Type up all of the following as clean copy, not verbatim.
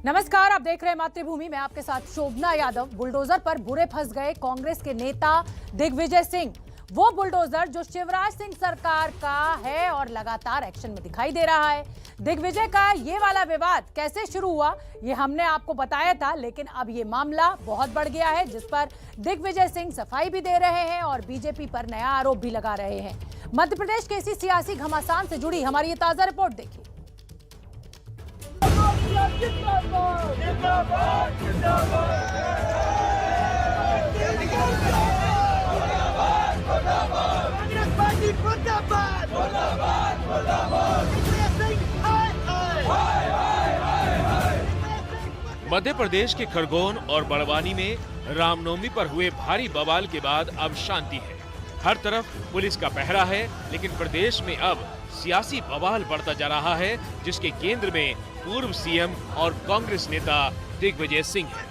नमस्कार, आप देख रहे हैं मातृभूमि में आपके साथ शोभना यादव। बुलडोजर पर बुरे फंस गए कांग्रेस के नेता दिग्विजय सिंह। वो बुलडोजर जो शिवराज सिंह सरकार का है और लगातार एक्शन में दिखाई दे रहा है। दिग्विजय का ये वाला विवाद कैसे शुरू हुआ ये हमने आपको बताया था, लेकिन अब ये मामला बहुत बढ़ गया है, जिस पर दिग्विजय सिंह सफाई भी दे रहे हैं और बीजेपी पर नया आरोप भी लगा रहे हैं। मध्य प्रदेश के इसी सियासी घमासान से जुड़ी हमारी ये ताजा रिपोर्ट देखिए। मध्य प्रदेश के खरगोन और बड़वानी में रामनवमी पर हुए भारी बवाल के बाद अब शांति है। हर तरफ पुलिस का पहरा है, लेकिन प्रदेश में अब सियासी बवाल बढ़ता जा रहा है, जिसके केंद्र में पूर्व सीएम और कांग्रेस नेता दिग्विजय सिंह हैं।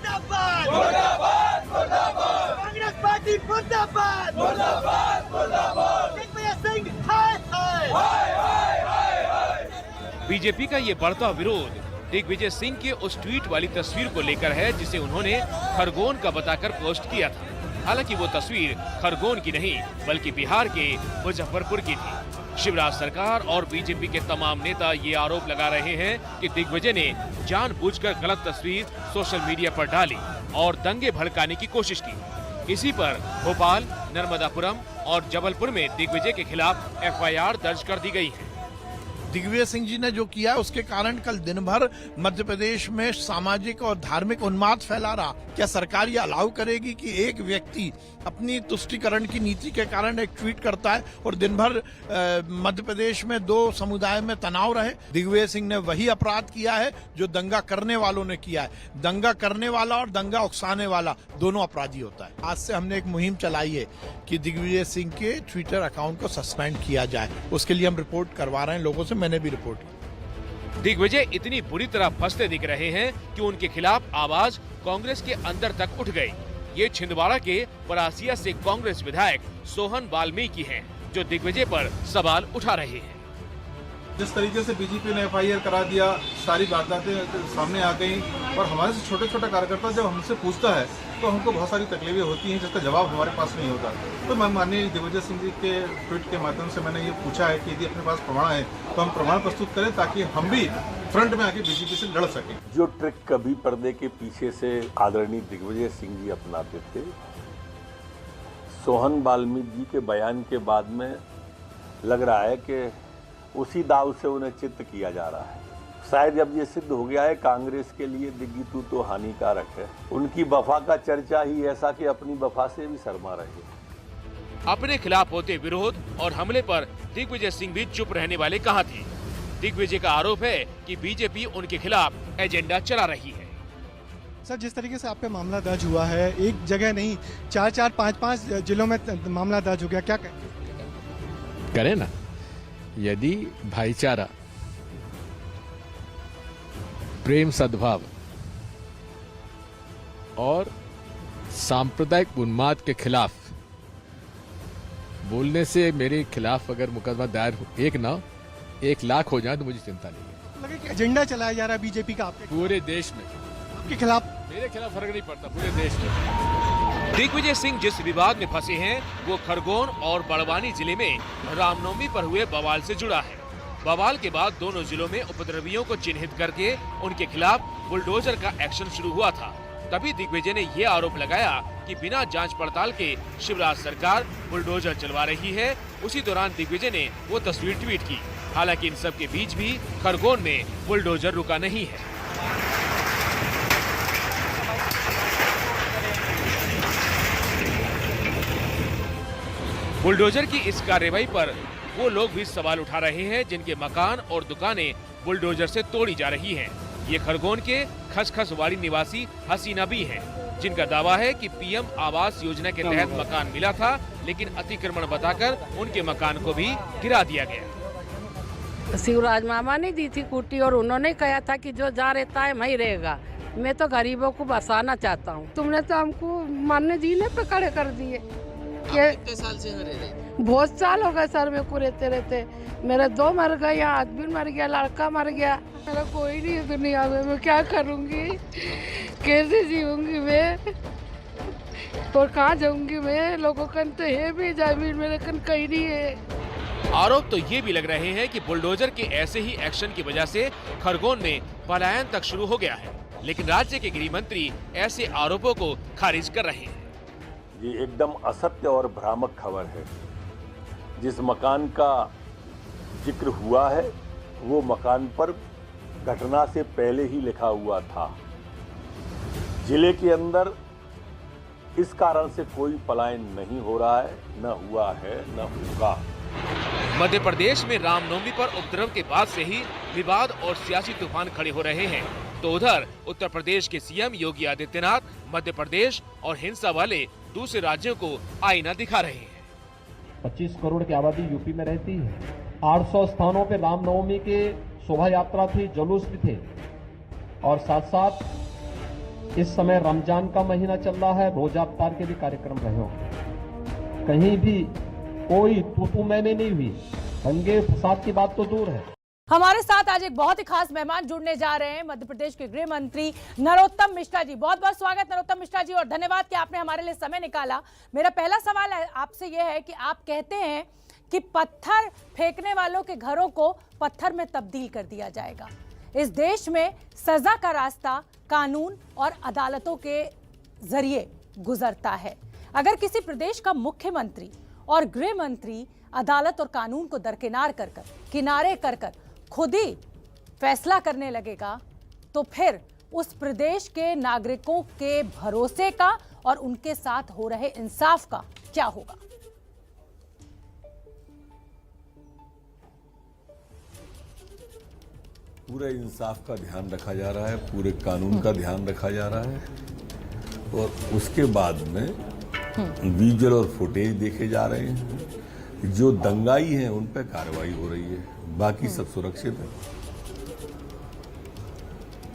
बीजेपी का ये बढ़ता विरोध दिग्विजय सिंह के उस ट्वीट वाली तस्वीर को लेकर है, जिसे उन्होंने खरगोन का बताकर पोस्ट किया था। हालांकि वो तस्वीर खरगोन की नहीं, बल्कि बिहार के मुजफ्फरपुर की थी। शिवराज सरकार और बीजेपी के तमाम नेता ये आरोप लगा रहे हैं कि दिग्विजय ने जानबूझकर गलत तस्वीर सोशल मीडिया पर डाली और दंगे भड़काने की कोशिश की। इसी पर भोपाल, नर्मदापुरम और जबलपुर में दिग्विजय के खिलाफ एफआईआर दर्ज कर दी गई है। दिग्विजय सिंह जी ने जो किया उसके कारण कल दिन भर मध्य प्रदेश में सामाजिक और धार्मिक उन्माद फैला रहा। क्या सरकार ये अलाउ करेगी कि एक व्यक्ति अपनी तुष्टीकरण की नीति के कारण एक ट्वीट करता है और दिन भर मध्य प्रदेश में दो समुदाय में तनाव रहे? दिग्विजय सिंह ने वही अपराध किया है जो दंगा करने वालों ने किया है। दंगा करने वाला और दंगा उकसाने वाला दोनों अपराधी होता है। आज से हमने एक मुहिम चलाई है कि दिग्विजय सिंह के ट्विटर अकाउंट को सस्पेंड किया जाए। उसके लिए हम रिपोर्ट करवा रहे हैं लोगों से, मैंने भी रिपोर्ट की। दिग्विजय इतनी बुरी तरह फंसते दिख रहे हैं कि उनके खिलाफ आवाज कांग्रेस के अंदर तक उठ गई। ये छिंदवाड़ा के परासिया से कांग्रेस विधायक सोहन वाल्मीकि हैं, जो दिग्विजय पर सवाल उठा रहे हैं। जिस तरीके से बीजेपी ने एफआईआर करा दिया, सारी वारदातें सामने आ गई और हमारे से छोटे छोटे कार्यकर्ता जब हमसे पूछता है तो हमको बहुत सारी तकलीफें होती हैं, जिसका जवाब हमारे पास नहीं होता। तो मैं माननीय दिग्विजय सिंह जी के ट्वीट के माध्यम से मैंने ये पूछा है कि यदि अपने पास प्रमाण है तो हम प्रमाण प्रस्तुत करें, ताकि हम भी फ्रंट में आके बीजेपी से लड़ सकें। जो ट्रिक कभी पर्दे के पीछे से आदरणीय दिग्विजय सिंह जी अपनाते थे, सोहन वाल्मीकि जी के बयान के बाद में लग रहा है कि उसी दाव से उन्हें चित्त किया जा रहा है। शायद जब ये सिद्ध हो गया है कांग्रेस के लिए दिग्विजय तो हानिकारक है। उनकी वफा का चर्चा ही ऐसा कि अपनी वफा से भी शर्मा रहे। अपने खिलाफ होते विरोध और हमले पर दिग्विजय सिंह भी चुप रहने वाले कहां थे। दिग्विजय का आरोप है कि बीजेपी उनके खिलाफ एजेंडा चला रही है। सर, जिस तरीके से आप पे मामला दर्ज हुआ है, एक जगह नहीं 4-4, 5-5 जिलों में मामला दर्ज हो गया, क्या करें ना? यदि भाईचारा, प्रेम, सद्भाव और सांप्रदायिक उन्माद के खिलाफ बोलने से मेरे खिलाफ अगर मुकदमा दायर 1 लाख हो जाए तो मुझे चिंता नहीं है। लगे कि एजेंडा चलाया जा रहा है बीजेपी का आपके पूरे देश में, आपके खिलाफ। मेरे खिलाफ फर्क नहीं पड़ता, पूरे देश में। दिग्विजय सिंह जिस विवाद में फंसे हैं वो खरगोन और बड़वानी जिले में रामनवमी पर हुए बवाल से जुड़ा है। बवाल के बाद दोनों जिलों में उपद्रवियों को चिन्हित करके उनके खिलाफ बुलडोजर का एक्शन शुरू हुआ था। तभी दिग्विजय ने ये आरोप लगाया कि बिना जांच पड़ताल के शिवराज सरकार बुलडोजर चलवा रही है। उसी दौरान दिग्विजय ने वो तस्वीर ट्वीट की। हालांकि इन सब के बीच भी खरगोन में बुलडोजर रुका नहीं है। बुलडोजर की इस कार्रवाई पर वो लोग भी सवाल उठा रहे हैं जिनके मकान और दुकानें बुलडोजर से तोड़ी जा रही हैं। ये खरगोन के खसखसवाड़ी निवासी हसीना भी हैं, जिनका दावा है कि पीएम आवास योजना के तहत मकान मिला था, लेकिन अतिक्रमण बताकर उनके मकान को भी गिरा दिया गया। शिवराज मामा ने दी थी कुट्टी और उन्होंने कहा था कि जो जा रहता है वहीं रहेगा। मैं तो गरीबों को बसाना चाहता हूँ। तुमने तो हमको मारने जी ने पे खड़े कर दिए। कितने साल से रह रहे? बहुत साल हो गए सर मेरे को रहते रहते। मेरे 2 मर गए, यहाँ आदमी मर गया, लड़का मर गया। मेरा कोई नहीं है दुनिया में, मैं क्या करूँगी, कैसे जीऊँगी मैं, और कहाँ जाऊँगी मैं? लोगों कन तो है भी जमीन, मेरे कन कहीं नहीं है। आरोप तो ये भी लग रहे हैं कि बुलडोजर के ऐसे ही एक्शन की वजह से खरगोन में पलायन तक शुरू हो गया है, लेकिन राज्य के गृह मंत्री ऐसे आरोपों को खारिज कर रहे हैं। ये एकदम असत्य और भ्रामक खबर है। जिस मकान का जिक्र हुआ है वो मकान पर घटना से पहले ही लिखा हुआ था। जिले के अंदर इस कारण से कोई पलायन नहीं हो रहा है, न हुआ है, न होगा। मध्य प्रदेश में रामनवमी पर उपद्रव के बाद से ही विवाद और सियासी तूफान खड़े हो रहे हैं, तो उधर उत्तर प्रदेश के सीएम योगी आदित्यनाथ मध्य प्रदेश और हिंसा वाले दूसरे राज्यों को आईना दिखा रहे हैं। 25 करोड़ की आबादी यूपी में रहती है। 800 स्थानों पे रामनवमी के शोभा यात्रा थी, जुलूस भी थे, और साथ साथ इस समय रमजान का महीना चल रहा है, रोजा अफ्तार के भी कार्यक्रम रहे होंगे। कहीं भी कोई तू मैंने नहीं हुई, दंगे फसाद की बात तो दूर है। हमारे साथ आज एक बहुत ही खास मेहमान जुड़ने जा रहे हैं, मध्य प्रदेश के गृह मंत्री नरोत्तम मिश्रा जी। बहुत बहुत स्वागत नरोत्तम मिश्रा जी, और धन्यवाद कि आपने हमारे लिए समय निकाला। मेरा पहला सवाल आपसे यह है कि आप कहते हैं कि पत्थर फेंकने वालों के घरों को पत्थर में तब्दील कर दिया जाएगा। इस देश में सजा का रास्ता कानून और अदालतों के जरिए गुजरता है। अगर किसी प्रदेश का मुख्यमंत्री और गृह मंत्री अदालत और कानून को दरकिनार किनारे कर खुद ही फैसला करने लगेगा, तो फिर उस प्रदेश के नागरिकों के भरोसे का और उनके साथ हो रहे इंसाफ का क्या होगा? पूरे इंसाफ का ध्यान रखा जा रहा है, पूरे कानून का ध्यान रखा जा रहा है, और उसके बाद में विजुअल और फुटेज देखे जा रहे हैं। जो दंगाई हैं उन पर कार्रवाई हो रही है, बाकी सब सुरक्षित है।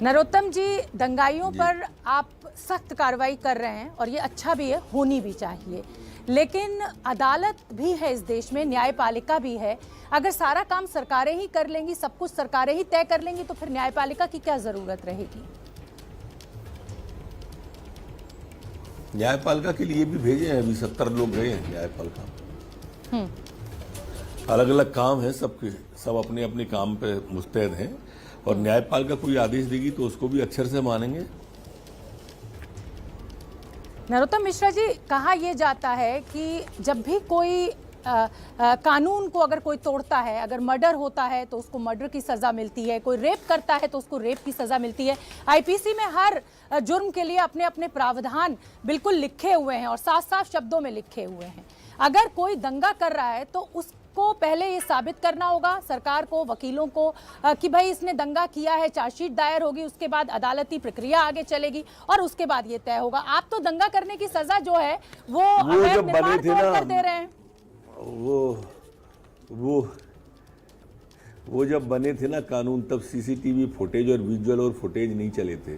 नरोत्तम जी, दंगाइयों पर आप सख्त कार्रवाई कर रहे हैं और ये अच्छा भी है, होनी भी चाहिए, लेकिन अदालत भी है इस देश में, न्यायपालिका भी है। अगर सारा काम सरकारें ही कर लेंगी, सब कुछ सरकारें ही तय कर लेंगी, तो फिर न्यायपालिका की क्या जरूरत रहेगी? न्यायपालिका के लिए भी भेजे हैं, अभी 70 लोग गए हैं न्यायपालिका। अलग अलग काम है सबके, सब अपने अपने काम पे मुस्तैद हैं, और न्यायपालिका कोई आदेश देगी तो उसको भी अक्षर से मानेंगे। नरोत्तम मिश्रा जी, कहा यह जाता है कि जब भी कोई कानून को अगर कोई तोड़ता है, अगर मर्डर होता है तो उसको मर्डर की सजा मिलती है, कोई रेप करता है तो उसको रेप की सजा मिलती है। आईपीसी में हर जुर्म के लिए अपने अपने प्रावधान बिल्कुल लिखे हुए हैं और साफ साफ शब्दों में लिखे हुए हैं। अगर कोई दंगा कर रहा है तो उसको पहले ये साबित करना होगा सरकार को, वकीलों को, कि भाई इसने दंगा किया है, चार्जशीट दायर होगी, उसके बाद अदालती प्रक्रिया आगे चलेगी और उसके बाद ये तय होगा। आप तो दंगा करने की सजा जो है वो अवैध निर्माण तोड़कर दे रहे हैं। वो जब बने थे ना कानून, तब सीसीटीवी फुटेज और विजुअल और फुटेज नहीं चले थे।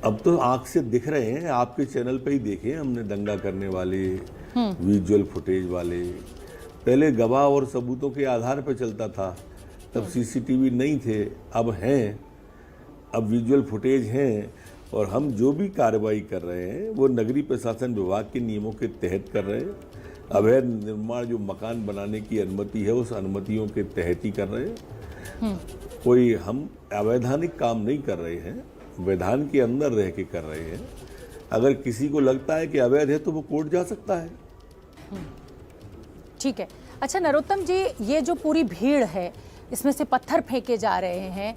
अब तो आंख से दिख रहे हैं, आपके चैनल पे ही देखे हमने दंगा करने वाले विजुअल फुटेज वाले। पहले गवाह और सबूतों के आधार पर चलता था, तब सीसीटीवी नहीं थे, अब हैं, अब विजुअल फुटेज हैं, और हम जो भी कार्रवाई कर रहे हैं वो नगरीय प्रशासन विभाग के नियमों के तहत कर रहे हैं। अवैध निर्माण जो मकान बनाने की अनुमति है उस अनुमतियों के तहत ही कर रहे हैं। कोई हम अवैधानिक काम नहीं कर रहे हैं, विधान के अंदर रह के कर रहे हैं। अगर किसी को लगता है कि अवैध है तो वो कोर्ट जा सकता है। ठीक है। अच्छा नरोत्तम जी, ये जो पूरी भीड़ है, इसमें से पत्थर फेंके जा रहे हैं,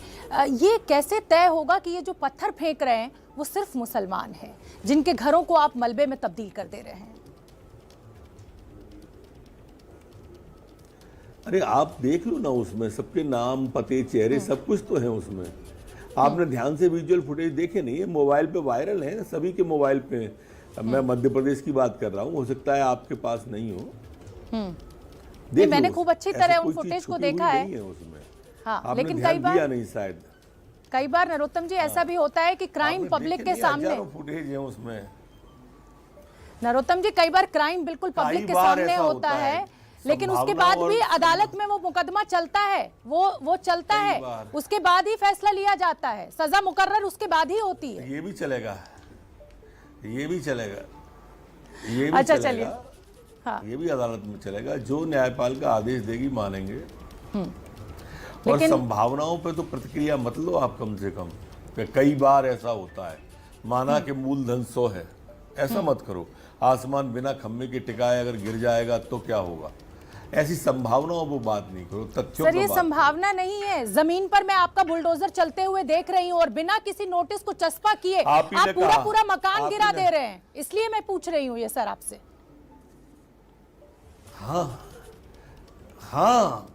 ये कैसे तय होगा कि ये जो पत्थर फेंक रहे हैं वो सिर्फ मुसलमान हैं जिनके घरों को आप मलबे में तब्दील कर दे रहे हैं? अरे आप देख लो ना, उसमें सबके नाम, पते, चेहरे सब कुछ तो है उसमें। आपने ध्यान से विजुअल फुटेज देखे नहीं है? मोबाइल पे वायरल है, सभी के मोबाइल पे। मैं मध्य प्रदेश की बात कर रहा हूँ, हो सकता है आपके पास नहीं हो। नहीं, मैंने खूब अच्छी तरह उन फुटेज को देखा है उसमें। हाँ, लेकिन कई बार नहीं, शायद कई बार नरोत्तम जी ऐसा भी होता है कि क्राइम पब्लिक के सामने फुटेज है उसमें। नरोत्तम जी, कई बार क्राइम बिल्कुल पब्लिक के सामने होता है, लेकिन उसके बाद भी अदालत में वो मुकदमा चलता है, वो चलता है, उसके बाद ही फैसला लिया जाता है, सजा मुकर्रर उसके बाद ही होती है। ये भी चलेगा, ये भी चलेगा, ये भी अच्छा, चलेगा, चलिए, हाँ। ये भी अदालत में चलेगा, जो न्यायपालिका आदेश देगी मानेंगे। और लेकिन संभावनाओं पे तो प्रतिक्रिया मत लो आप कम से कम। कई बार ऐसा होता है, माना कि मूलधन 100 है, ऐसा मत करो। आसमान बिना खम्भे के टिकाए अगर गिर जाएगा तो क्या होगा, ऐसी संभावनाओं पर बात नहीं करो, तथ्यों सर, ये संभावना नहीं है। जमीन पर मैं आपका बुलडोजर चलते हुए देख रही हूँ और बिना किसी नोटिस को चस्पा किए आप पूरा मकान गिरा दे रहे हैं, इसलिए मैं पूछ रही हूँ ये सर आपसे। हाँ हाँ,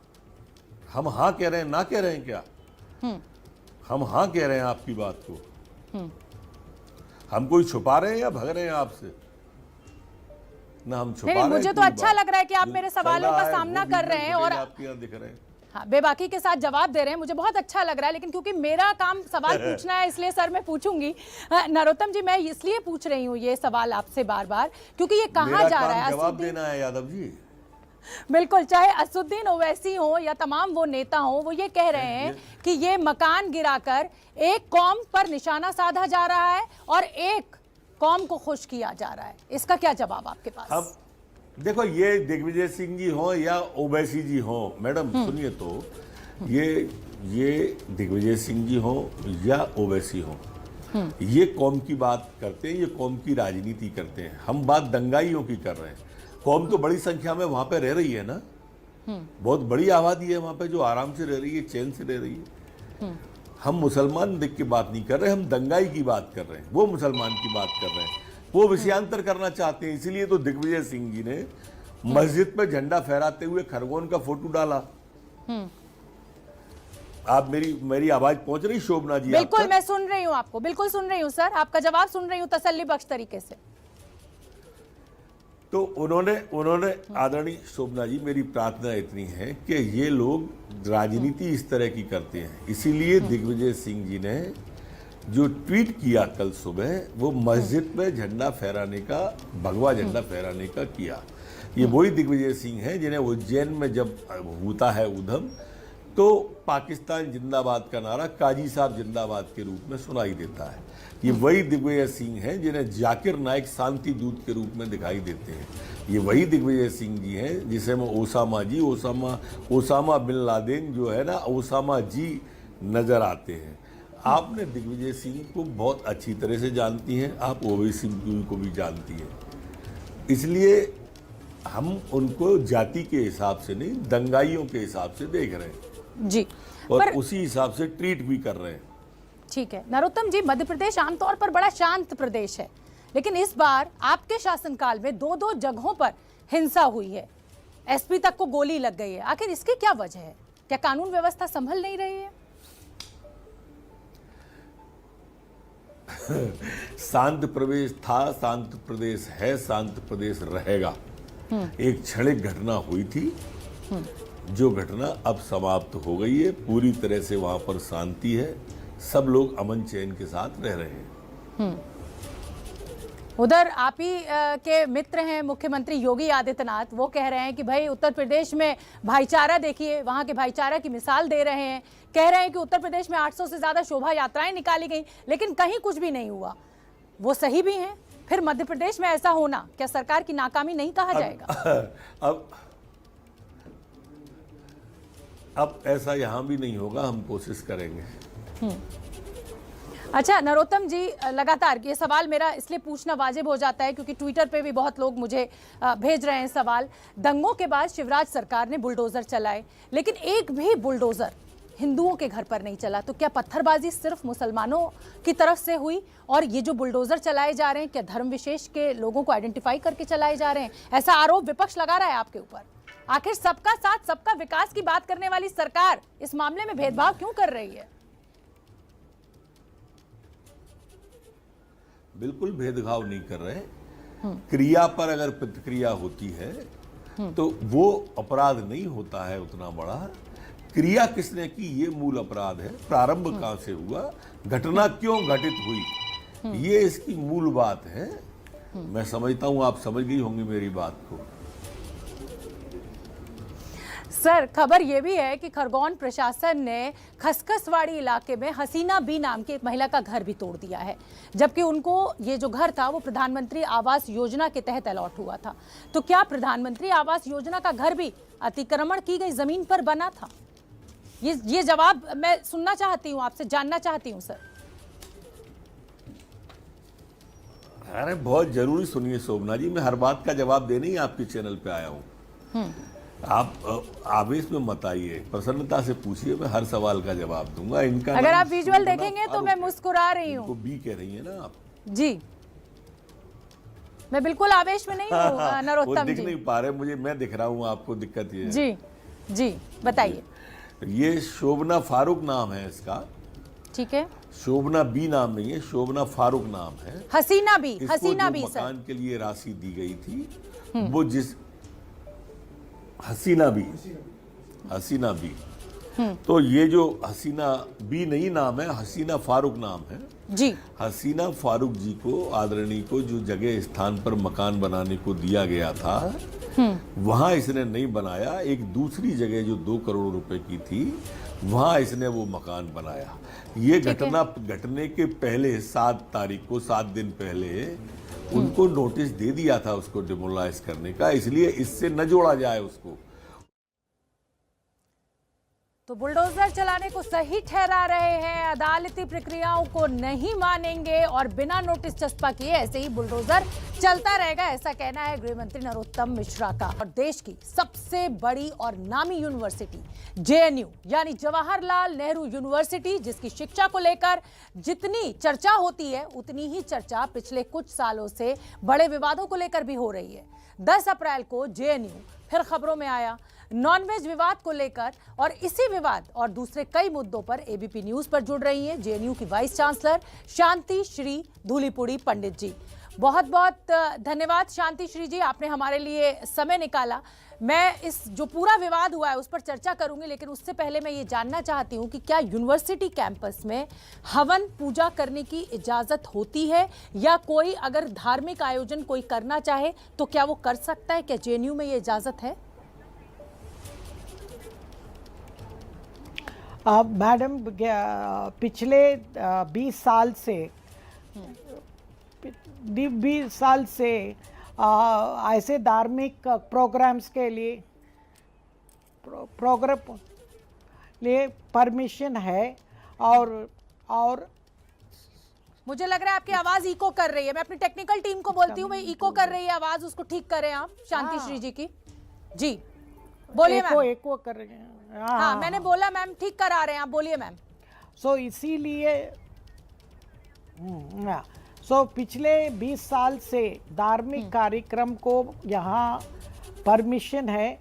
हम हाँ कह रहे हैं, ना कह रहे हैं क्या? हम हाँ कह रहे हैं आपकी बात को। हम कोई छुपा रहे हैं या भग रहे हैं आपसे? ना हम छुपा रहे हैं। मुझे तो अच्छा लग रहा है कि आप मेरे सवालों का सामना कर रहे हैं और आपके यहाँ दिख रहे हैं, हाँ, बेबाकी के साथ जवाब दे रहे हैं, मुझे बहुत अच्छा लग रहा है। लेकिन क्योंकि मेरा काम सवाल पूछना है, इसलिए सर मैं पूछूंगी। नरोत्तम जी, मैं इसलिए पूछ रही हूँ ये सवाल आपसे बार बार, क्योंकि ये कहा जा रहा है, जवाब देना है यादव जी। बिल्कुल, चाहे असदुद्दीन ओवैसी हो या तमाम वो नेता हो, वो ये कह रहे हैं कि ये मकान गिराकर एक कौम पर निशाना साधा जा रहा है और एक कौम को खुश किया जा रहा है। इसका क्या जवाब आपके पास? अब देखो, ये दिग्विजय सिंह जी हो या ओवैसी जी हो, मैडम सुनिए, तो ये दिग्विजय सिंह जी हो या ओवैसी हो, ये कौम की बात करते हैं, ये कौम की राजनीति करते हैं। हम बात दंगाइयों की कर रहे हैं। कौम तो बड़ी संख्या में वहां पे रह रही है ना, बहुत बड़ी आबादी है वहां पे जो आराम से रह रही है, चैन से रह रही है। हम मुसलमान देख के बात नहीं कर रहे, हम दंगाई की बात कर रहे हैं, वो मुसलमान की बात कर रहे हैं, वो विषयांतर करना चाहते हैं। इसीलिए तो दिग्विजय सिंह जी ने मस्जिद पे झंडा फहराते हुए खरगोन का फोटो डाला। आप मेरी आवाज पहुंच रही शोभना जी? बिल्कुल, मैं सुन रही हूँ आपको, बिल्कुल सुन रही हूँ सर, आपका जवाब सुन रही हूँ तसल्ली बख्श तरीके से। तो उन्होंने आदरणीय शोभना जी, मेरी प्रार्थना इतनी है कि ये लोग राजनीति इस तरह की करते हैं। इसीलिए दिग्विजय सिंह जी ने जो ट्वीट किया कल सुबह, वो मस्जिद में झंडा फहराने का, भगवा झंडा फहराने का किया। ये वही दिग्विजय सिंह हैं जिन्हें उज्जैन में जब होता है उधम, तो पाकिस्तान जिंदाबाद का नारा काजी साहब जिंदाबाद के रूप में सुनाई देता है। ये वही दिग्विजय सिंह हैं जिन्हें जाकिर नाइक शांति दूत के रूप में दिखाई देते हैं। ये वही दिग्विजय सिंह जी हैं जिसे मैं ओसामा बिन लादेन जो है ना, ओसामा जी नजर आते हैं। आपने दिग्विजय सिंह को बहुत अच्छी तरह से जानती हैं, आप ओवैसी सिंह को भी जानती हैं। इसलिए हम उनको जाति के हिसाब से नहीं, दंगाइयों के हिसाब से देख रहे हैं जी, और उसी हिसाब से ट्रीट भी कर रहे हैं। ठीक है नरोत्तम जी, मध्य प्रदेश आमतौर पर बड़ा शांत प्रदेश है, लेकिन इस बार आपके शासनकाल में 2 जगहों पर हिंसा हुई है, एसपी तक को गोली लग गई है। आखिर इसकी क्या वजह है? क्या कानून व्यवस्था संभल नहीं रही है? शांत प्रदेश था, शांत प्रदेश है, शांत प्रदेश रहेगा। एक क्षणिक घटना हुई थी, जो घटना अब समाप्त हो गई है। पूरी तरह से वहां पर शांति है, सब लोग अमन चैन के साथ रह रहे हैं। उधर आप ही के मित्र हैं मुख्यमंत्री योगी आदित्यनाथ, वो कह रहे हैं कि भाई उत्तर प्रदेश में भाईचारा देखिए, वहां के भाईचारा की मिसाल दे रहे हैं। कह रहे हैं कि उत्तर प्रदेश में 800 से ज्यादा शोभा यात्राएं निकाली गई, लेकिन कहीं कुछ भी नहीं हुआ। वो सही भी हैं? फिर मध्य प्रदेश में ऐसा होना क्या सरकार की नाकामी नहीं कहा जाएगा? अब ऐसा यहां भी नहीं होगा, हम कोशिश करेंगे। अच्छा नरोत्तम जी, लगातार ये सवाल मेरा इसलिए पूछना वाजिब हो जाता है क्योंकि ट्विटर पे भी बहुत लोग मुझे भेज रहे हैं सवाल। दंगों के बाद शिवराज सरकार ने बुलडोजर चलाए, लेकिन एक भी बुलडोजर हिंदुओं के घर पर नहीं चला। तो क्या पत्थरबाजी सिर्फ मुसलमानों की तरफ से हुई? और ये जो बुलडोजर चलाए जा रहे हैं, क्या धर्म विशेष के लोगों को आइडेंटिफाई करके चलाए जा रहे हैं? ऐसा आरोप विपक्ष लगा रहा है आपके ऊपर। आखिर सबका साथ सबका विकास की बात करने वाली सरकार इस मामले में भेदभाव क्यों कर रही है? बिल्कुल भेदभाव नहीं कर रहे। क्रिया पर अगर प्रतिक्रिया होती है तो वो अपराध नहीं होता है उतना बड़ा। क्रिया किसने की, ये मूल अपराध है। प्रारंभ कहां से हुआ, घटना क्यों घटित हुई, ये इसकी मूल बात है। मैं समझता हूं आप समझ गई होंगी मेरी बात को। सर, खबर यह भी है कि खरगोन प्रशासन ने खसखसवाड़ी इलाके में हसीना बी नाम की एक महिला का घर भी तोड़ दिया है, जबकि उनको ये जो घर था वो प्रधानमंत्री आवास योजना के तहत अलॉट हुआ था। तो क्या प्रधानमंत्री आवास योजना का घर भी अतिक्रमण की गई जमीन पर बना था? ये जवाब मैं सुनना चाहती हूँ, आपसे जानना चाहती हूँ सर। अरे बहुत जरूरी सुनिए शोभना जी, मैं हर बात का जवाब देने ही आपके चैनल पे आया हूँ। आप आवेश में मत आइए, प्रसन्नता से पूछिए, मैं हर सवाल का जवाब दूंगा। इनका अगर आप विजुअल देखेंगे तो मैं मुस्कुरा रही हूँ। बी कह रही है ना आप? जी, मैं बिल्कुल आवेश में नहीं हूँ नरोत्तम जी। वो दिख नहीं पा रहे मुझे, मैं दिख रहा हूँ आपको, दिक्कत ये है। जी जी, बताइए। ये शोभना फारूक नाम है इसका। ठीक है, शोभना बी नाम नहीं है, शोभना फारूक नाम है। हसीना बी, इसको हसीना बी जो सर। मकान के लिए राशि दी गई थी वो जिस हसीना बी तो ये जो हसीना बी नहीं नाम है, हसीना फारूक नाम है जी। हसीना फारूक जी को, आदरणीय को, जो जगह स्थान पर मकान बनाने को दिया गया था वहां इसने नहीं बनाया। एक दूसरी जगह जो 2 करोड़ रुपए की थी वहां इसने वो मकान बनाया। ये घटना घटने के पहले 7 तारीख को, 7 दिन पहले उनको नोटिस दे दिया था उसको डिमोलाइज करने का, इसलिए इससे न जोड़ा जाए उसको। तो बुलडोजर चलाने को सही ठहरा रहे हैं, अदालती प्रक्रियाओं को नहीं मानेंगे और बिना नोटिस चस्पा किए ऐसे ही बुलडोजर चलता रहेगा, ऐसा कहना है गृह मंत्री नरोत्तम मिश्रा का। और देश की सबसे बड़ी और नामी यूनिवर्सिटी जेएनयू यानी जवाहरलाल नेहरू यूनिवर्सिटी, जिसकी शिक्षा को लेकर जितनी चर्चा होती है उतनी ही चर्चा पिछले कुछ सालों से बड़े विवादों को लेकर भी हो रही है। 10 अप्रैल को जेएनयू फिर खबरों में आया नॉनवेज विवाद को लेकर, और इसी विवाद और दूसरे कई मुद्दों पर एबीपी न्यूज पर जुड़ रही हैं जेएनयू की वाइस चांसलर शांति श्री धूलीपुड़ी पंडित जी। बहुत बहुत धन्यवाद शांति श्री जी, आपने हमारे लिए समय निकाला। मैं इस जो पूरा विवाद हुआ है उस पर चर्चा करूंगी, लेकिन उससे पहले मैं ये जानना चाहती हूं कि क्या यूनिवर्सिटी कैंपस में हवन पूजा करने की इजाजत होती है, या कोई अगर धार्मिक आयोजन कोई करना चाहे तो क्या वो कर सकता है? क्या जेएनयू में ये इजाजत है? मैडम, पिछले 20 साल से ऐसे धार्मिक प्रोग्राम्स के लिए परमिशन है। और मुझे लग रहा है आपकी आवाज इको कर रही है। मैं अपनी टेक्निकल टीम को बोलती हूँ, मैं इको कर रही है आवाज, उसको ठीक करें आप शांति श्री जी की। जी बोलिए मैम। एको कर रहे हैं। हाँ, मैंने बोला मैम ठीक करा रहे हैं, आप बोलिए मैम। इसीलिए पिछले 20 साल से धार्मिक कार्यक्रम को यहाँ परमिशन है।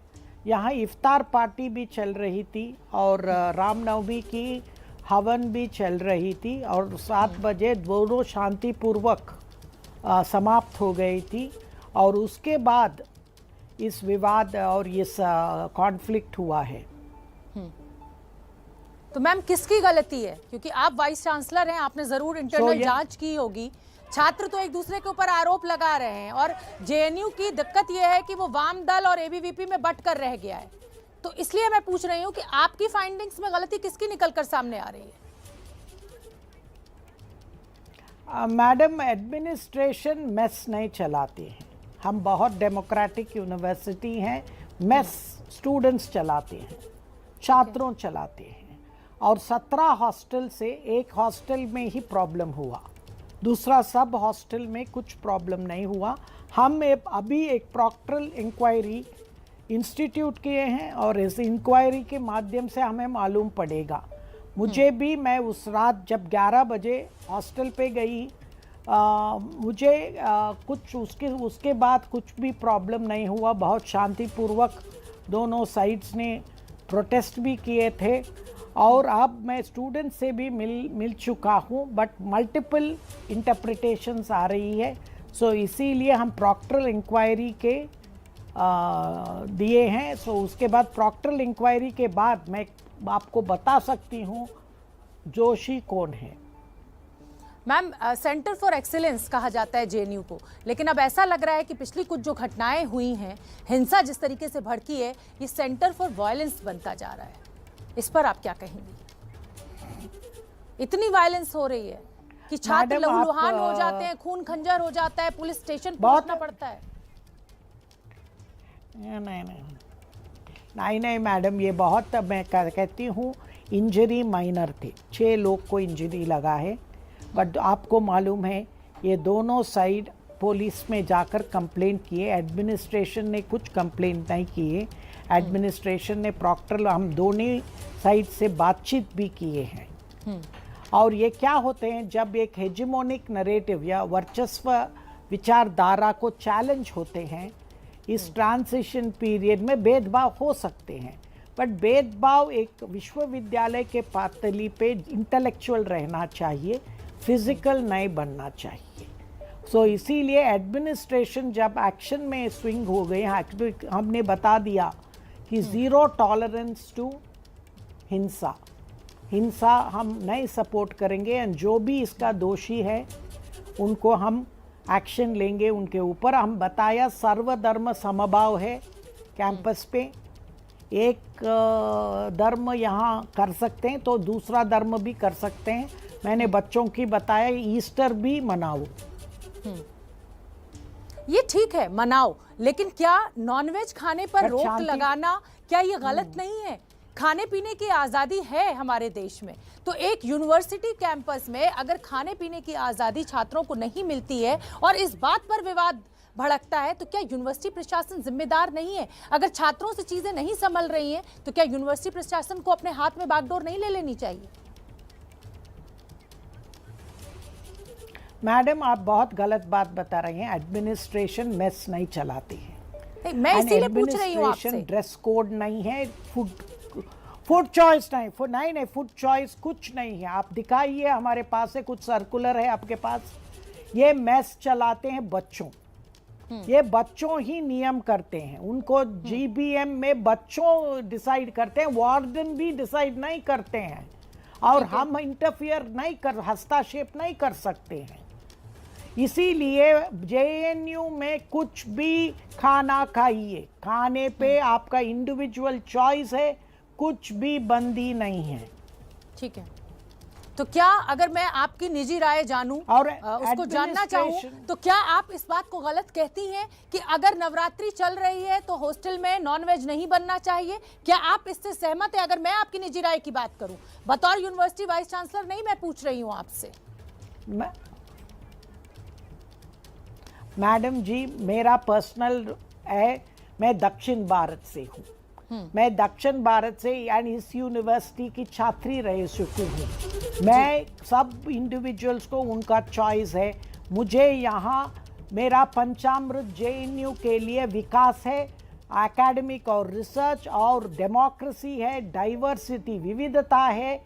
यहाँ इफ्तार पार्टी भी चल रही थी और रामनवमी की हवन भी चल रही थी, और 7 बजे दोनों शांतिपूर्वक समाप्त हो गई थी। और उसके बाद इस विवाद और इस कॉन्फ्लिक्ट हुआ है। तो मैम किसकी गलती है? क्योंकि आप वाइस चांसलर हैं, आपने जरूर इंटरनल जांच की होगी। छात्र तो एक दूसरे के ऊपर आरोप लगा रहे हैं, और जेएनयू की दिक्कत यह है कि वो वाम दल और एबीवीपी में बंट कर रह गया है। तो इसलिए मैं पूछ रही हूँ कि आपकी फाइंडिंग्स में गलती किसकी निकलकर सामने आ रही है? मैडम, एडमिनिस्ट्रेशन मेस नहीं चलाती है। हम बहुत डेमोक्रेटिक यूनिवर्सिटी हैं। मेस स्टूडेंट्स चलाते हैं, छात्रों चलाते हैं। और 17 हॉस्टल से एक हॉस्टल में ही प्रॉब्लम हुआ, दूसरा सब हॉस्टल में कुछ प्रॉब्लम नहीं हुआ। हम अभी एक प्रॉक्टरल इंक्वायरी इंस्टीट्यूट किए हैं, और इस इंक्वायरी के माध्यम से हमें मालूम पड़ेगा। मुझे भी, मैं उस रात जब 11 बजे हॉस्टल पे गई, मुझे कुछ उसके बाद कुछ भी प्रॉब्लम नहीं हुआ। बहुत शांतिपूर्वक दोनों साइड्स ने प्रोटेस्ट भी किए थे। और अब मैं स्टूडेंट से भी मिल चुका हूँ, बट मल्टीपल इंटरप्रिटेशंस आ रही है। इसीलिए हम प्रॉक्टरल इंक्वायरी के दिए हैं। उसके बाद प्रॉक्टरल इंक्वायरी के बाद मैं आपको बता सकती हूँ जोशी कौन है। मैम, सेंटर फॉर एक्सीलेंस कहा जाता है जेएनयू को, लेकिन अब ऐसा लग रहा है कि पिछली कुछ जो घटनाएं हुई हैं, हिंसा जिस तरीके से भड़की है, ये सेंटर फॉर वायलेंस बनता जा रहा है। इस पर आप क्या कहेंगी? इतनी वायलेंस हो रही है कि छात्र लहूलुहान हो जाते हैं, खून खंजर हो जाता है, पुलिस स्टेशन पहुंचना पड़ता है। नहीं मैडम, ये बहुत, मैं कहती हूँ इंजरी माइनर थे, 6 लोग को इंजरी लगा है, बट आपको मालूम है ये दोनों साइड पुलिस में जाकर कंप्लेंट किए, एडमिनिस्ट्रेशन ने कुछ कंप्लेंट नहीं किए। एडमिनिस्ट्रेशन ने प्रॉक्टर, हम दोनों साइड से बातचीत भी किए हैं। और ये क्या होते हैं, जब एक हेजिमोनिक नरेटिव या वर्चस्व विचारधारा को चैलेंज होते हैं, इस ट्रांजिशन पीरियड में भेदभाव हो सकते हैं, बट भेदभाव एक विश्वविद्यालय के पातली पे इंटेलेक्चुअल रहना चाहिए, फिजिकल नहीं बनना चाहिए। सो इसीलिए एडमिनिस्ट्रेशन जब एक्शन में स्विंग हो गए, हमने बता दिया कि 0 टॉलरेंस टू हिंसा हम नहीं सपोर्ट करेंगे, एंड जो भी इसका दोषी है उनको हम एक्शन लेंगे उनके ऊपर। हम बताया सर्वधर्म समभाव है कैंपस पे, एक धर्म यहाँ कर सकते हैं तो दूसरा धर्म भी कर सकते हैं। मैंने बच्चों की बताया ईस्टर भी मनाओ। ये ठीक है, मनाओ, लेकिन क्या नॉनवेज खाने पर रोक लगाना, क्या ये गलत नहीं है? खाने पीने की आज़ादी है हमारे देश में, तो एक यूनिवर्सिटी कैंपस में अगर खाने पीने की आज़ादी छात्रों को नहीं मिलती है और इस बात पर विवाद भड़कता है, तो क्या यूनिवर्सिटी प्रशासन जिम्मेदार नहीं है? अगर छात्रों से चीजें नहीं संभल रही हैं, तो क्या यूनिवर्सिटी प्रशासन को अपने हाथ में बागडोर नहीं ले लेनी चाहिए? मैडम, आप बहुत गलत बात बता रहे हैं। एडमिनिस्ट्रेशन मेस नहीं चलाती है, मैं इसीलिए पूछ रही हूँ आपसे। ड्रेस कोड नहीं है, फूड चॉइस नहीं, फूड चॉइस कुछ नहीं है। आप दिखाइए, हमारे पास है कुछ सर्कुलर है आपके पास। ये मेस चलाते हैं बच्चों, ये बच्चों ही नियम करते हैं, उनको जीबीएम में बच्चों डिसाइड करते हैं, वार्डन भी डिसाइड नहीं करते हैं, और हम इंटरफियर नहीं कर, हस्तक्षेप नहीं कर सकते हैं। इसीलिए जेएनयू में कुछ भी खाना खाइए, खाने पे आपका इंडिविजुअल चॉइस है, कुछ भी बंदी नहीं है। ठीक है, तो क्या अगर मैं आपकी निजी राय जानूं और उसको जानना चाहूं, तो क्या आप इस बात को गलत कहती हैं कि अगर नवरात्रि चल रही है तो हॉस्टल में नॉनवेज नहीं बनना चाहिए? क्या आप इससे सहमत है? अगर मैं आपकी निजी राय की बात करूं, बतौर यूनिवर्सिटी वाइस चांसलर नहीं, मैं पूछ रही हूं आपसे। मैडम जी, मेरा पर्सनल है, मैं दक्षिण भारत से हूँ, मैं दक्षिण भारत से यानी इस यूनिवर्सिटी की छात्री रह चुकी हूँ। मैं सब इंडिविजुअल्स को उनका चॉइस है। मुझे यहाँ मेरा पंचामृत जेएनयू के लिए विकास है, एकेडमिक और रिसर्च और डेमोक्रेसी है, डाइवर्सिटी विविधता है,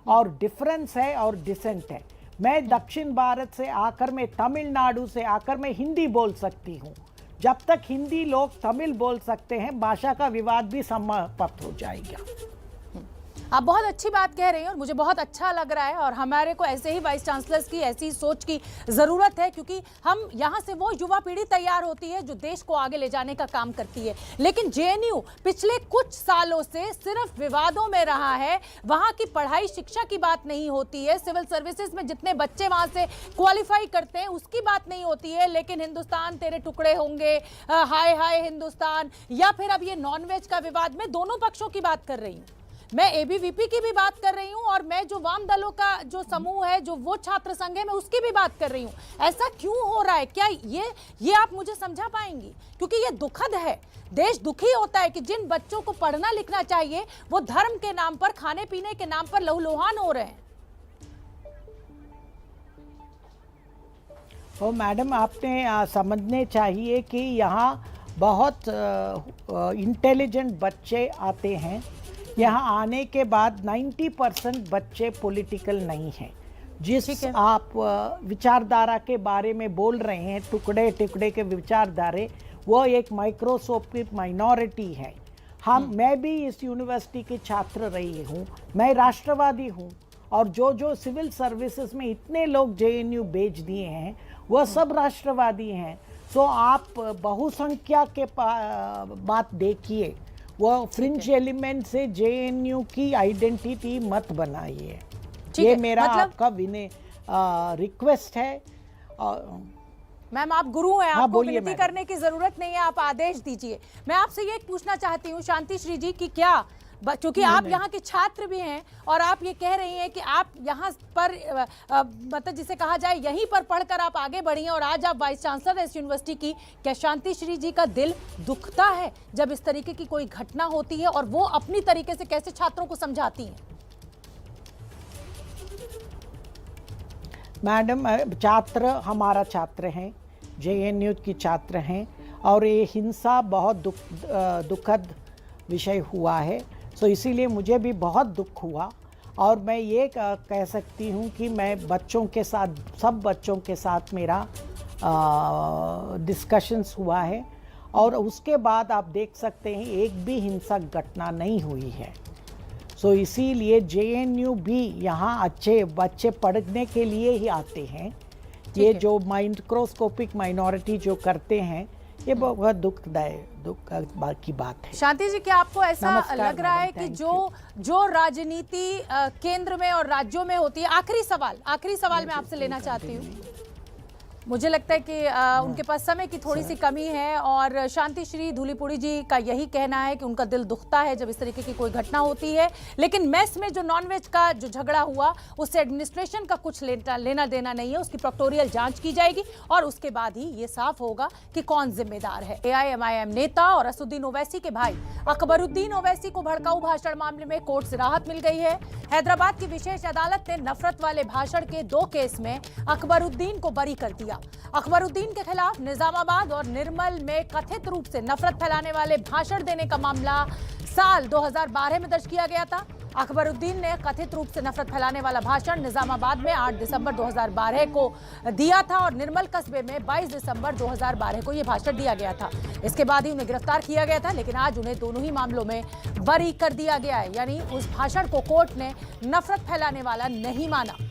और डिफरेंस है और डिसेंट है। मैं दक्षिण भारत से आकर, मैं तमिलनाडु से आकर मैं हिंदी बोल सकती हूँ। जब तक हिंदी लोग तमिल बोल सकते हैं, भाषा का विवाद भी समाप्त हो जाएगा। आप बहुत अच्छी बात कह रही हैं और मुझे बहुत अच्छा लग रहा है, और हमारे को ऐसे ही वाइस चांसलर्स की ऐसी सोच की ज़रूरत है, क्योंकि हम यहाँ से वो युवा पीढ़ी तैयार होती है जो देश को आगे ले जाने का काम करती है। लेकिन जेएनयू पिछले कुछ सालों से सिर्फ विवादों में रहा है, वहाँ की पढ़ाई शिक्षा की बात नहीं होती है, सिविल सर्विसेज में जितने बच्चे वहाँ से क्वालिफाई करते हैं उसकी बात नहीं होती है, लेकिन हिंदुस्तान तेरे टुकड़े होंगे, हाय हाय हिंदुस्तान, या फिर अब ये नॉनवेज का विवाद, मैं दोनों पक्षों की बात कर रही हूँ। मैं एबीवीपी की भी बात कर रही हूं, और मैं जो वाम दलों का जो समूह है, जो वो छात्र संघ है, मैं उसकी भी बात कर रही हूं। ऐसा क्यों हो रहा है? क्या ये आप मुझे समझा पाएंगी? क्योंकि ये दुखद है, देश दुखी होता है कि जिन बच्चों को पढ़ना लिखना चाहिए वो धर्म के नाम पर, खाने पीने के नाम पर लहूलुहान हो रहे हैं। तो मैडम, आपने समझने चाहिए कि यहाँ बहुत इंटेलिजेंट बच्चे आते हैं। यहाँ आने के बाद 90% बच्चे पॉलिटिकल नहीं हैं। जिस आप विचारधारा के बारे में बोल रहे हैं, टुकड़े टुकड़े के विचारधारे, वो एक माइक्रोस्कोपिक माइनॉरिटी है। मैं भी इस यूनिवर्सिटी की छात्र रही हूँ, मैं राष्ट्रवादी हूँ, और जो जो सिविल सर्विसेज में इतने लोग जेएनयू भेज दिए हैं वह सब राष्ट्रवादी हैं। सो आप बहुसंख्या के बात देखिए, वो फ्रिंज एलिमेंट से जेएनयू की आइडेंटिटी मत बनाइए। ये मेरा आपका विनय रिक्वेस्ट है। मैम आप गुरु हैं, आपको विनती मैडम। करने की जरूरत नहीं है, आप आदेश दीजिए। मैं आपसे ये पूछना चाहती हूँ शांति श्री जी कि क्या, क्योंकि आप यहाँ के छात्र भी हैं और आप ये कह रही हैं कि आप यहाँ पर मतलब जिसे कहा जाए यहीं पर पढ़कर आप आगे बढ़ी हैं और आज आप वाइस चांसलर इस यूनिवर्सिटी की, क्या शांति श्री जी का दिल दुखता है जब इस तरीके की कोई घटना होती है और वो अपनी तरीके से कैसे छात्रों को समझाती हैं? मैडम, छात्र हमारा छात्र हैं, जेएनयू की छात्र हैं और ये हिंसा बहुत दुखद विषय हुआ है। सो इसीलिए मुझे भी बहुत दुख हुआ और मैं ये कह सकती हूँ कि मैं बच्चों के साथ, सब बच्चों के साथ मेरा डिस्कशंस हुआ है और उसके बाद आप देख सकते हैं एक भी हिंसक घटना नहीं हुई है। सो इसीलिए जेएनयू भी यहाँ अच्छे बच्चे पढ़ने के लिए ही आते हैं। ये जो माइक्रोस्कोपिक माइनॉरिटी जो करते हैं ये बहुत दुख की बात है। शांति जी, क्या आपको ऐसा लग रहा है कि जो राजनीति केंद्र में और राज्यों में होती है, आखिरी सवाल मैं आपसे लेना चाहती हूँ। मुझे लगता है कि उनके पास समय की थोड़ी सी कमी है और शांति श्री धूलीपुड़ी जी का यही कहना है कि उनका दिल दुखता है जब इस तरीके की कोई घटना होती है। लेकिन मेस में जो नॉनवेज का जो झगड़ा हुआ उससे एडमिनिस्ट्रेशन का कुछ लेना देना नहीं है, उसकी प्रोक्टोरियल जांच की जाएगी और उसके बाद ही ये साफ होगा कि कौन जिम्मेदार है। एआईएमआईएम नेता और असदुद्दीन ओवैसी के भाई अकबरुद्दीन ओवैसी को भड़काऊ भाषण मामले में कोर्ट से राहत मिल गई है। हैदराबाद की विशेष अदालत ने नफरत वाले भाषण के 2 केस में अकबरुद्दीन को बरी कर दिया। अकबरुद्दीन के खिलाफ निजामाबाद और निर्मल में कथित रूप से नफरत फैलाने वाले भाषण देने का मामला साल 2012 में दर्ज किया गया था। अकबरुद्दीन ने कथित रूप से नफरत फैलाने वाला भाषण निजामाबाद में 8 दिसंबर 2012 को दिया था और निर्मल कस्बे में 22 दिसंबर 2012 को यह भाषण दिया गया था। इसके बाद ही उन्हें गिरफ्तार किया गया था, लेकिन आज उन्हें दोनों ही मामलों में बरी कर दिया गया है। यानी उस भाषण को कोर्ट ने नफरत फैलाने वाला नहीं माना।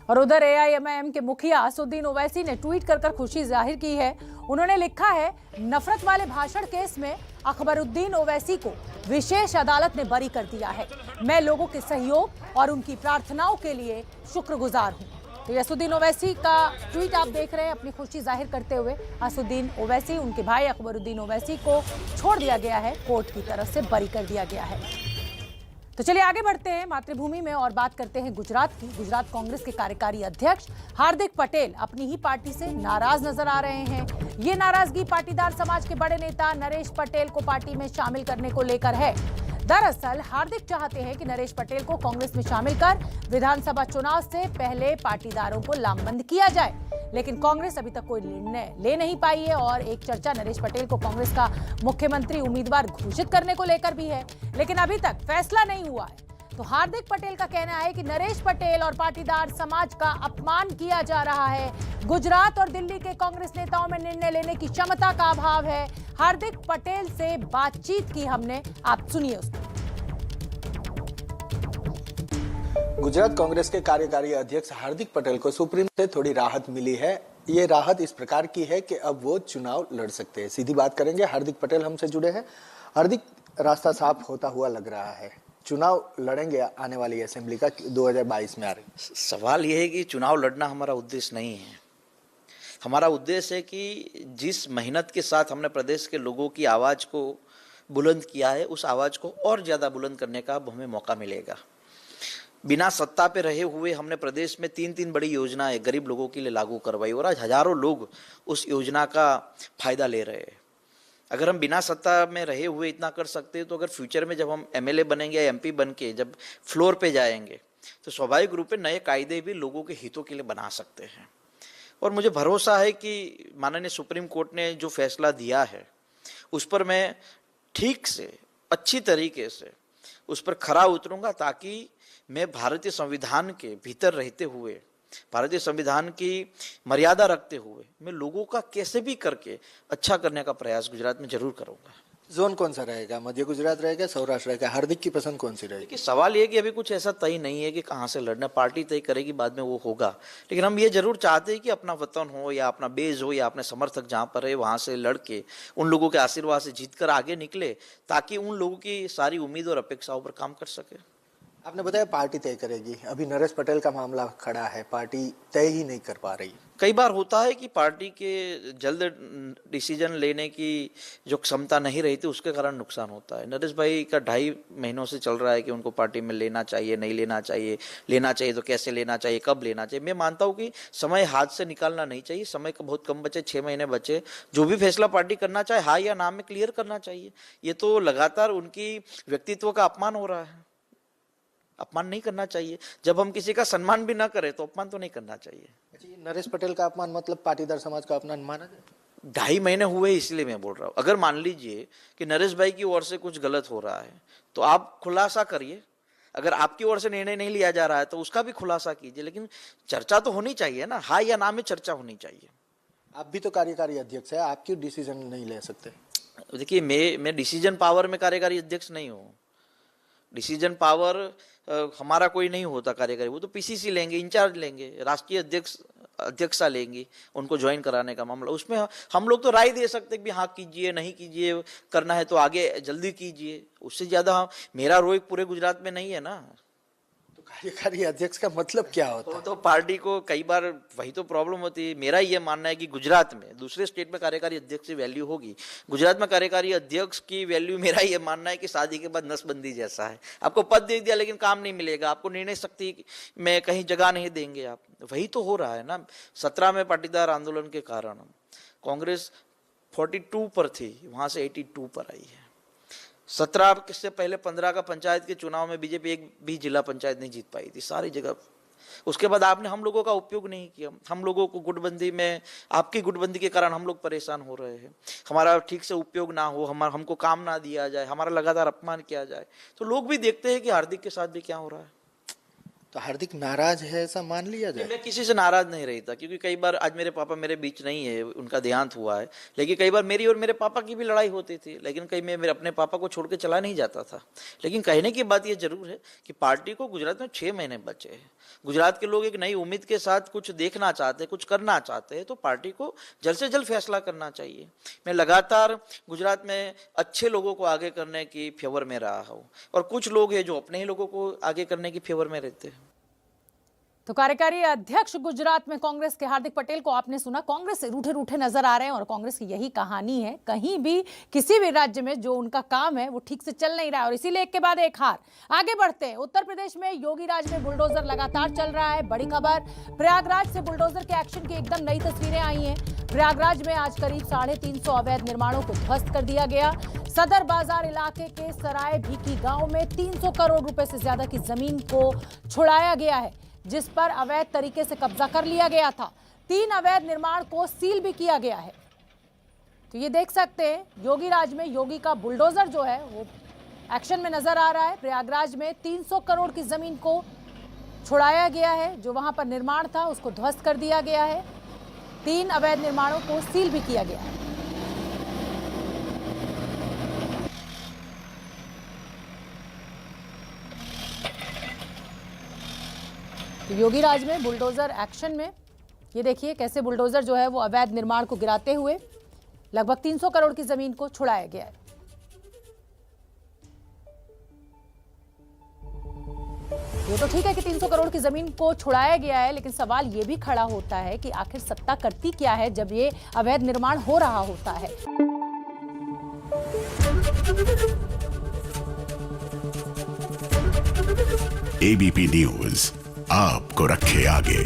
और उधर एआईएमआईएम के मुखिया असदुद्दीन ओवैसी ने ट्वीट कर खुशी जाहिर की है। उन्होंने लिखा है, नफरत वाले भाषण केस में अकबरुद्दीन ओवैसी को विशेष अदालत ने बरी कर दिया है। मैं लोगों के सहयोग और उनकी प्रार्थनाओं के लिए शुक्रगुजार हूं। तो असदुद्दीन ओवैसी का ट्वीट आप देख रहे हैं, अपनी खुशी जाहिर करते हुए असदुद्दीन ओवैसी, उनके भाई अकबरुद्दीन ओवैसी को छोड़ दिया गया है, कोर्ट की तरफ से बरी कर दिया गया है। तो चलिए आगे बढ़ते हैं मातृभूमि में और बात करते हैं गुजरात की। गुजरात कांग्रेस के कार्यकारी अध्यक्ष हार्दिक पटेल अपनी ही पार्टी से नाराज नजर आ रहे हैं। ये नाराजगी पाटीदार समाज के बड़े नेता नरेश पटेल को पार्टी में शामिल करने को लेकर है। दरअसल हार्दिक चाहते हैं कि नरेश पटेल को कांग्रेस में शामिल कर विधानसभा चुनाव से पहले पाटीदारों को लामबंद किया जाए, लेकिन कांग्रेस अभी तक कोई निर्णय ले नहीं पाई है और एक चर्चा नरेश पटेल को कांग्रेस का मुख्यमंत्री उम्मीदवार घोषित करने को लेकर भी है, लेकिन अभी तक फैसला नहीं हुआ है। तो हार्दिक पटेल का कहना है कि नरेश पटेल और पाटीदार समाज का अपमान किया जा रहा है। गुजरात और दिल्ली के कांग्रेस नेताओं में निर्णय लेने की क्षमता का अभाव है। हार्दिक पटेल से बातचीत की हमने, आप सुनिए उसको। गुजरात कांग्रेस के कार्यकारी अध्यक्ष हार्दिक पटेल को सुप्रीम से थोड़ी राहत मिली है। ये राहत इस प्रकार की है कि अब वो चुनाव लड़ सकते हैं। सीधी बात करेंगे, हार्दिक पटेल हमसे जुड़े हैं। हार्दिक, रास्ता साफ होता हुआ लग रहा है, चुनाव लड़ेंगे आने वाली असेंबली का 2022 में आ रही। सवाल यह है कि चुनाव लड़ना हमारा उद्देश्य नहीं है। हमारा उद्देश्य है कि जिस मेहनत के साथ हमने प्रदेश के लोगों की आवाज़ को बुलंद किया है, उस आवाज़ को और ज़्यादा बुलंद करने का अब हमें मौका मिलेगा। बिना सत्ता पे रहे हुए हमने प्रदेश में 3 बड़ी योजनाएं गरीब लोगों के लिए लागू करवाई और आज हजारों लोग उस योजना का फायदा ले रहे हैं। अगर हम बिना सत्ता में रहे हुए इतना कर सकते हैं, तो अगर फ्यूचर में जब हम एमएलए बनेंगे या एमपी बन के जब फ्लोर पे जाएंगे, तो स्वाभाविक रूप से नए कायदे भी लोगों के हितों के लिए बना सकते हैं। और मुझे भरोसा है कि माननीय सुप्रीम कोर्ट ने जो फैसला दिया है उस पर मैं ठीक से, अच्छी तरीके से उस पर खरा उतरूंगा, ताकि मैं भारतीय संविधान के भीतर रहते हुए भारतीय संविधान की मर्यादा रखते हुए मैं लोगों का कैसे भी करके अच्छा करने का प्रयास गुजरात में जरूर करूंगा। जोन कौन सा रहेगा? मध्य गुजरात रहेगा, सौराष्ट्र रहेगा? हार्दिक की पसंद कौन सी रहेगी? देखिए, सवाल ये कि अभी कुछ ऐसा तय नहीं है कि कहाँ से लड़ना, पार्टी तय करेगी, बाद में वो होगा। लेकिन हम ये जरूर चाहते हैं कि अपना वतन हो या अपना बेस हो या अपने समर्थक जहाँ पर है वहाँ से लड़के उन लोगों के आशीर्वाद से जीतकर आगे निकले, ताकि उन लोगों की सारी उम्मीद और अपेक्षाओं पर काम कर सके। आपने बताया पार्टी तय करेगी, अभी नरेश पटेल का मामला खड़ा है, पार्टी तय ही नहीं कर पा रही। कई बार होता है कि पार्टी के जल्द डिसीजन लेने की जो क्षमता नहीं रहती उसके कारण नुकसान होता है। नरेश भाई का 2.5 महीनों से चल रहा है कि उनको पार्टी में लेना चाहिए, नहीं लेना चाहिए, लेना चाहिए तो कैसे लेना चाहिए, कब लेना चाहिए। मैं मानता हूँ कि समय हाथ से निकालना नहीं चाहिए, समय का बहुत कम बचे, 6 महीने बचे, जो भी फैसला पार्टी करना चाहे हाँ या ना में क्लियर करना चाहिए। ये तो लगातार उनकी व्यक्तित्व का अपमान हो रहा है, अपमान नहीं करना चाहिए। जब हम किसी का सम्मान भी ना करें तो अपमान तो नहीं करना चाहिए। नरेश पटेल का अपमान मतलब पाटीदार समाज का अपमान माना जाए? 2.5 महीने हुए इसलिए मैं बोल रहा हूँ। अगर मान लीजिए कि नरेश भाई की ओर से कुछ गलत हो रहा है तो आप खुलासा करिए, अगर आपकी ओर से निर्णय नहीं लिया जा रहा है तो उसका भी खुलासा कीजिए, लेकिन चर्चा तो होनी चाहिए ना, हाँ या ना में चर्चा होनी चाहिए। आप भी तो कार्यकारी अध्यक्ष है, आप क्यों डिसीजन नहीं ले सकते? देखिए, मैं डिसीजन पावर में कार्यकारी अध्यक्ष नहीं हूँ। डिसीजन पावर हमारा कोई नहीं होता कार्यकारी, वो तो पीसीसी लेंगे, इंचार्ज लेंगे, राष्ट्रीय अध्यक्षा लेंगी उनको ज्वाइन कराने का मामला। उसमें हम लोग तो राय दे सकते हैं कि हाँ कीजिए, नहीं कीजिए, करना है तो आगे जल्दी कीजिए। उससे ज्यादा मेरा रोल पूरे गुजरात में नहीं है ना। तो कार्यकारी अध्यक्ष का मतलब क्या होता है? तो पार्टी को कई बार वही तो प्रॉब्लम होती है। मेरा ये मानना है कि गुजरात में, दूसरे स्टेट में कार्यकारी अध्यक्ष की वैल्यू होगी, गुजरात में कार्यकारी अध्यक्ष की वैल्यू मेरा ये मानना है कि शादी के बाद नसबंदी जैसा है। आपको पद दे दिया लेकिन काम नहीं मिलेगा, आपको निर्णय शक्ति में कहीं जगह नहीं देंगे आप। वही तो हो रहा है ना। 17 में पाटीदार आंदोलन के कारण कांग्रेस 42 पर थी, वहां से 82 पर आई है। 17 से पहले 15 का पंचायत के चुनाव में बीजेपी एक भी जिला पंचायत नहीं जीत पाई थी, सारी जगह। उसके बाद आपने हम लोगों का उपयोग नहीं किया। हम लोगों को गुटबंदी में, आपकी गुटबंदी के कारण हम लोग परेशान हो रहे हैं। हमारा ठीक से उपयोग ना हो, हमको काम ना दिया जाए, हमारा लगातार अपमान किया जाए, तो लोग भी देखते हैं कि हार्दिक के साथ भी क्या हो रहा है। तो हार्दिक नाराज है ऐसा मान लिया जाए? मैं किसी से नाराज नहीं रहता, क्योंकि कई बार, आज मेरे पापा मेरे बीच नहीं है, उनका देहांत हुआ है, लेकिन कई बार मेरी और मेरे पापा की भी लड़ाई होती थी, लेकिन कहीं मैं मेरे अपने पापा को छोड़ के चला नहीं जाता था। लेकिन कहने की बात यह जरूर है कि पार्टी को गुजरात में 6 महीने बचे हैं। गुजरात के लोग एक नई उम्मीद के साथ कुछ देखना चाहते हैं, कुछ करना चाहते हैं, तो पार्टी को जल्द से जल्द फैसला करना चाहिए। मैं लगातार गुजरात में अच्छे लोगों को आगे करने की फेवर में रहा हूँ, और कुछ लोग हैं जो अपने ही लोगों को आगे करने की फेवर में रहते हैं। तो कार्यकारी अध्यक्ष गुजरात में कांग्रेस के हार्दिक पटेल को आपने सुना। कांग्रेस से रूठे रूठे नजर आ रहे हैं और कांग्रेस की यही कहानी है। कहीं भी किसी भी राज्य में जो उनका काम है वो ठीक से चल नहीं रहा है और इसीलिए एक के बाद एक हार। आगे बढ़ते हैं। उत्तर प्रदेश में योगी राज में बुलडोजर लगातार चल रहा है। बड़ी खबर, प्रयागराज से बुलडोजर के एक्शन की एकदम नई तस्वीरें आई हैं। प्रयागराज में आज करीब 350 अवैध निर्माणों को ध्वस्त कर दिया गया। सदर बाजार इलाके के सराय भीकी गांव में 300 करोड़ रुपए से ज्यादा की जमीन को छुड़ाया गया है, जिस पर अवैध तरीके से कब्जा कर लिया गया था। 3 अवैध निर्माण को सील भी किया गया है। तो ये देख सकते हैं योगी राज में योगी का बुलडोजर जो है वो एक्शन में नजर आ रहा है। प्रयागराज में 300 करोड़ की जमीन को छुड़ाया गया है, जो वहां पर निर्माण था उसको ध्वस्त कर दिया गया है। 3 अवैध निर्माणों को सील भी किया गया है। तो योगी राज में बुलडोजर एक्शन में ये देखिए कैसे बुलडोजर जो है वो अवैध निर्माण को गिराते हुए लगभग 300 करोड़ की जमीन को छुड़ाया गया है। ये तो ठीक है कि 300 करोड़ की जमीन को छुड़ाया गया है, लेकिन सवाल ये भी खड़ा होता है कि आखिर सत्ता करती क्या है जब ये अवैध निर्माण हो रहा होता है। एबीपी न्यूज आपको रखे आगे।